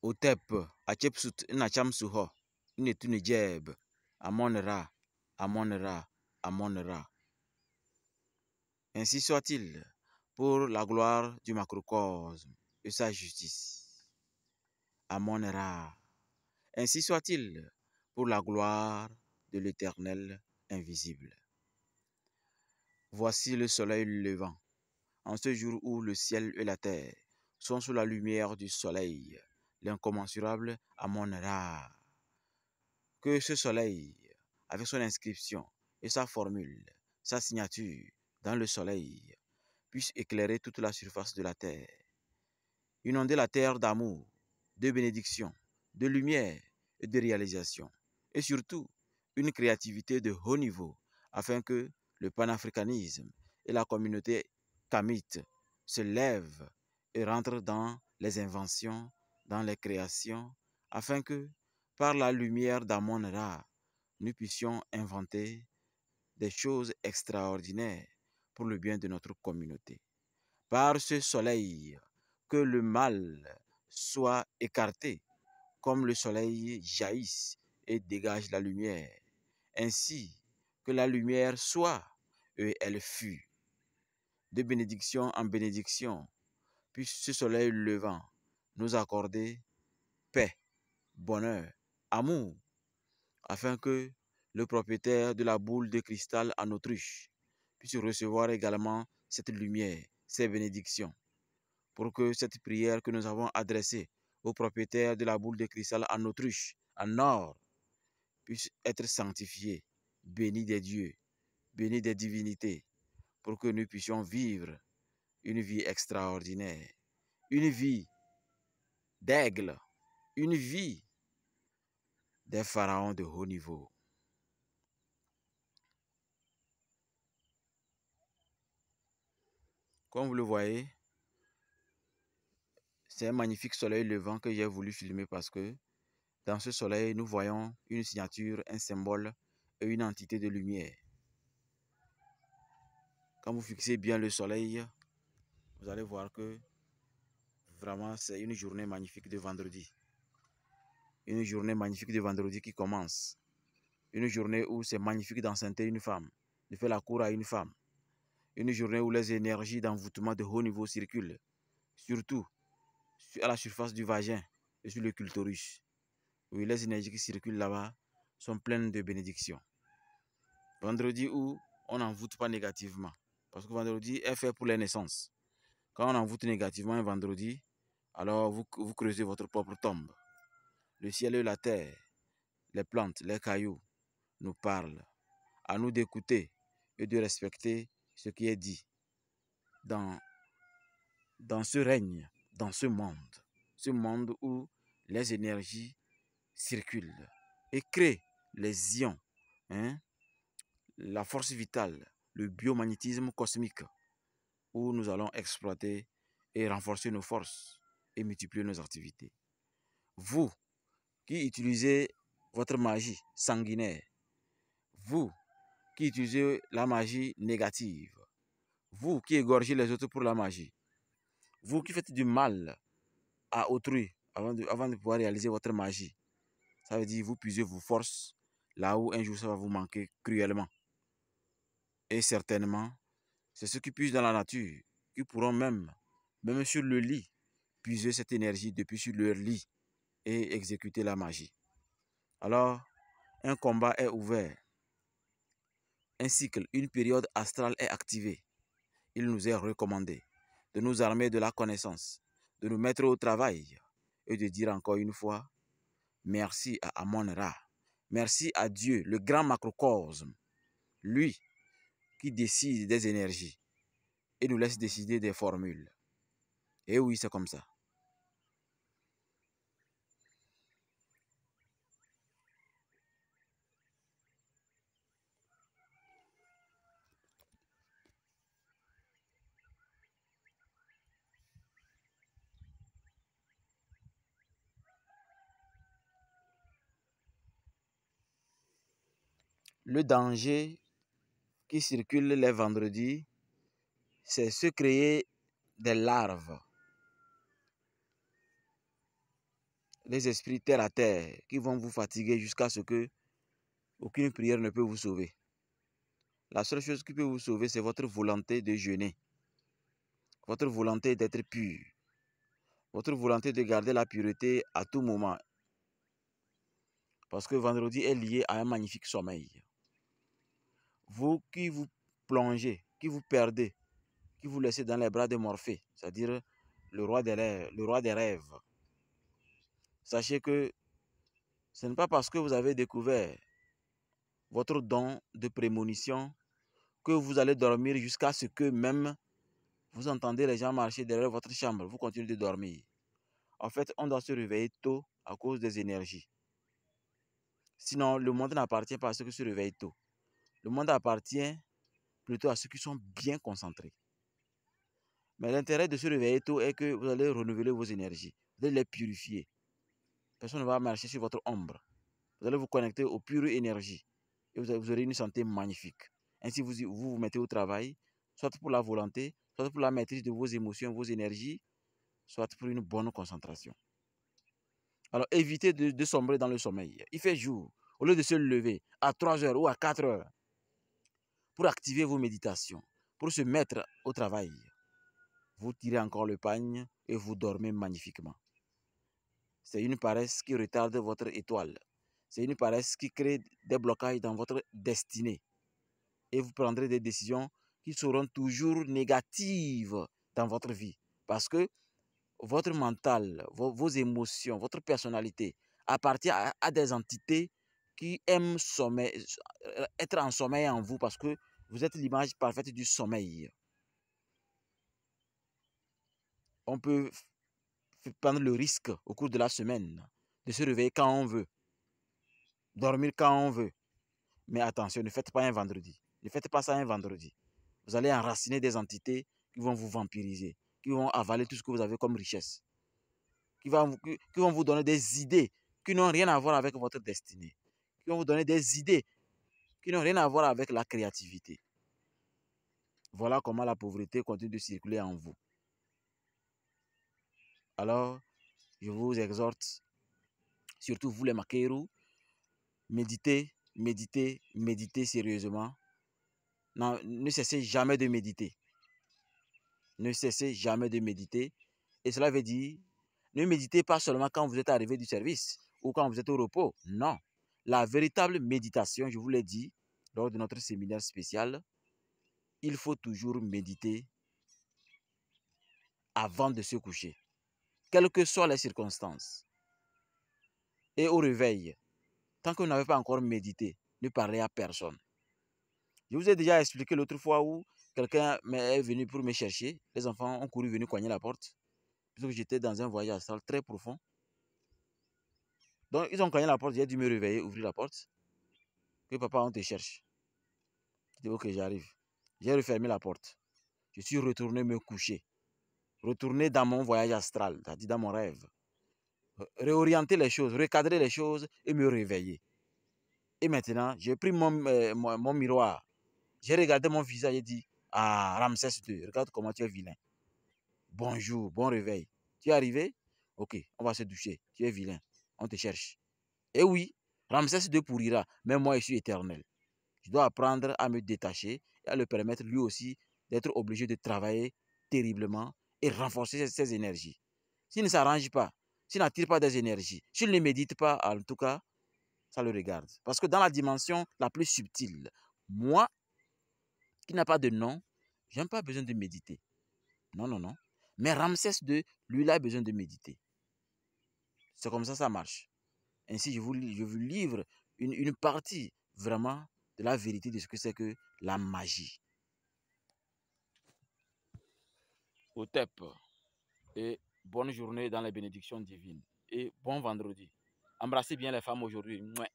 Otep, Achepsut, Nachamsuho, Netunijeb, Amonera, Amonera, Amonera. Ainsi soit-il pour la gloire du macrocosme et sa justice. Amonera. Ainsi soit-il pour la gloire de l'Éternel invisible. Voici le soleil levant, en ce jour où le ciel et la terre sont sous la lumière du soleil, l'incommensurable Amon-Ra. Que ce soleil, avec son inscription et sa formule, sa signature dans le soleil, puisse éclairer toute la surface de la terre, inonder la terre d'amour, de bénédiction, de lumière et de réalisation, et surtout une créativité de haut niveau, afin que le panafricanisme et la communauté kamite se lèvent et rentrent dans les inventions, dans les créations, afin que, par la lumière d'Amon-Ra, nous puissions inventer des choses extraordinaires pour le bien de notre communauté. Par ce soleil, que le mal soit écarté, comme le soleil jaillisse et dégage la lumière, ainsi que la lumière soit, et elle fut. De bénédiction en bénédiction, puisse ce soleil levant nous accorder paix, bonheur, amour, afin que le propriétaire de la boule de cristal en autruche puisse recevoir également cette lumière, ces bénédictions, pour que cette prière que nous avons adressée au propriétaire de la boule de cristal en autruche, en or, puisse être sanctifiée, bénie des dieux, bénie des divinités, pour que nous puissions vivre une vie extraordinaire, une vie d'aigle, une vie des pharaons de haut niveau. Comme vous le voyez, c'est un magnifique soleil levant que j'ai voulu filmer parce que dans ce soleil, nous voyons une signature, un symbole et une entité de lumière. Quand vous fixez bien le soleil, vous allez voir que vraiment c'est une journée magnifique de vendredi. Une journée magnifique de vendredi qui commence. Une journée où c'est magnifique d'enceinte une femme, de faire la cour à une femme. Une journée où les énergies d'envoûtement de haut niveau circulent, surtout à la surface du vagin et sur le clitoris. Oui, les énergies qui circulent là-bas sont pleines de bénédictions. Vendredi où on n'envoûte pas négativement, parce que vendredi est fait pour les naissances. Quand on envoûte négativement un vendredi, alors vous creusez votre propre tombe. Le ciel et la terre, les plantes, les cailloux nous parlent. À nous d'écouter et de respecter ce qui est dit dans ce règne, dans ce monde où les énergies circulent et créent les ions, la force vitale, le biomagnétisme cosmique, où nous allons exploiter et renforcer nos forces et multiplier nos activités. Vous qui utilisez votre magie sanguinaire, vous qui utilisez la magie négative, vous qui égorgez les autres pour la magie, vous qui faites du mal à autrui avant de pouvoir réaliser votre magie, ça veut dire que vous puisez vos forces là où un jour ça va vous manquer cruellement. Et certainement, c'est ceux qui puisent dans la nature, qui pourront même sur le lit, puiser cette énergie depuis sur leur lit et exécuter la magie. Alors, un combat est ouvert. Un cycle, une période astrale est activée. Il nous est recommandé de nous armer de la connaissance, de nous mettre au travail et de dire encore une fois, merci à Amon-Ra. Merci à Dieu, le grand macrocosme, lui qui décide des énergies et nous laisse décider des formules. Et oui, c'est comme ça. Le danger qui circule les vendredis, c'est se créer des larves. des esprits terre à terre qui vont vous fatiguer jusqu'à ce que aucune prière ne peut vous sauver. La seule chose qui peut vous sauver, c'est votre volonté de jeûner, votre volonté d'être pur, votre volonté de garder la pureté à tout moment. Parce que vendredi est lié à un magnifique sommeil. Vous qui vous plongez, qui vous perdez, qui vous laissez dans les bras de Morphée, c'est-à-dire le roi des rêves. Sachez que ce n'est pas parce que vous avez découvert votre don de prémonition que vous allez dormir jusqu'à ce que même vous entendez les gens marcher derrière votre chambre. Vous continuez de dormir. En fait, on doit se réveiller tôt à cause des énergies. Sinon, le monde n'appartient pas à ceux qui se réveillent tôt. Le monde appartient plutôt à ceux qui sont bien concentrés. Mais l'intérêt de se réveiller tôt est que vous allez renouveler vos énergies. Vous allez les purifier. Personne ne va marcher sur votre ombre. Vous allez vous connecter aux pures énergies. Et vous aurez une santé magnifique. Ainsi, vous mettez au travail, soit pour la volonté, soit pour la maîtrise de vos émotions, vos énergies, soit pour une bonne concentration. Alors, évitez de sombrer dans le sommeil. Il fait jour. Au lieu de se lever à 3 heures ou à 4 heures pour activer vos méditations, pour se mettre au travail, vous tirez encore le pagne et vous dormez magnifiquement. C'est une paresse qui retarde votre étoile. C'est une paresse qui crée des blocages dans votre destinée. Et vous prendrez des décisions qui seront toujours négatives dans votre vie. Parce que votre mental, vos émotions, votre personnalité appartient à des entités qui aiment être en sommeil en vous parce que vous êtes l'image parfaite du sommeil. On peut prendre le risque au cours de la semaine de se réveiller quand on veut, dormir quand on veut. Mais attention, ne faites pas un vendredi. Ne faites pas ça un vendredi. Vous allez enraciner des entités qui vont vous vampiriser, qui vont avaler tout ce que vous avez comme richesse, qui vont vous donner des idées qui n'ont rien à voir avec votre destinée, qui vont vous donner des idées qui n'ont rien à voir avec la créativité. Voilà comment la pauvreté continue de circuler en vous. Alors, je vous exhorte, surtout vous les maqueros, méditez, méditez, méditez sérieusement. Non, ne cessez jamais de méditer. Ne cessez jamais de méditer. Et cela veut dire, ne méditez pas seulement quand vous êtes arrivé du service ou quand vous êtes au repos. Non. La véritable méditation, je vous l'ai dit, lors de notre séminaire spécial, il faut toujours méditer avant de se coucher, quelles que soient les circonstances. Et au réveil, tant que vous n'avez pas encore médité, ne parlez à personne. Je vous ai déjà expliqué l'autre fois où quelqu'un est venu pour me chercher. Les enfants ont couru venir cogner la porte. Parce que j'étais dans un voyage astral très profond. Donc, ils ont cogné la porte. J'ai dû me réveiller, ouvrir la porte. Que papa, on te cherche. Je dis, ok, j'arrive. J'ai refermé la porte. Je suis retourné me coucher. Retourner dans mon voyage astral, c'est-à-dire dans mon rêve. Réorienter les choses, recadrer les choses et me réveiller. Et maintenant, j'ai pris mon miroir. J'ai regardé mon visage et dit, ah, Ramsès II, regarde comment tu es vilain. Bonjour, bon réveil. Tu es arrivé? Ok, on va se doucher. Tu es vilain. On te cherche. Et oui, Ramsès II pourrira, mais moi, je suis éternel. Je dois apprendre à me détacher et à le permettre lui aussi d'être obligé de travailler terriblement et renforcer ses énergies. S'il ne s'arrange pas, s'il n'attire pas des énergies, s'il ne médite pas, en tout cas, ça le regarde. Parce que dans la dimension la plus subtile, moi, qui n'a pas de nom, je n'ai pas besoin de méditer. Non, non, non. Mais Ramsès II, lui, il a besoin de méditer. C'est comme ça marche. Ainsi, je vous livre une partie vraiment de la vérité de ce que c'est que la magie. Au TEP. Et bonne journée dans les bénédictions divines. Et bon vendredi. Embrassez bien les femmes aujourd'hui. Mouais.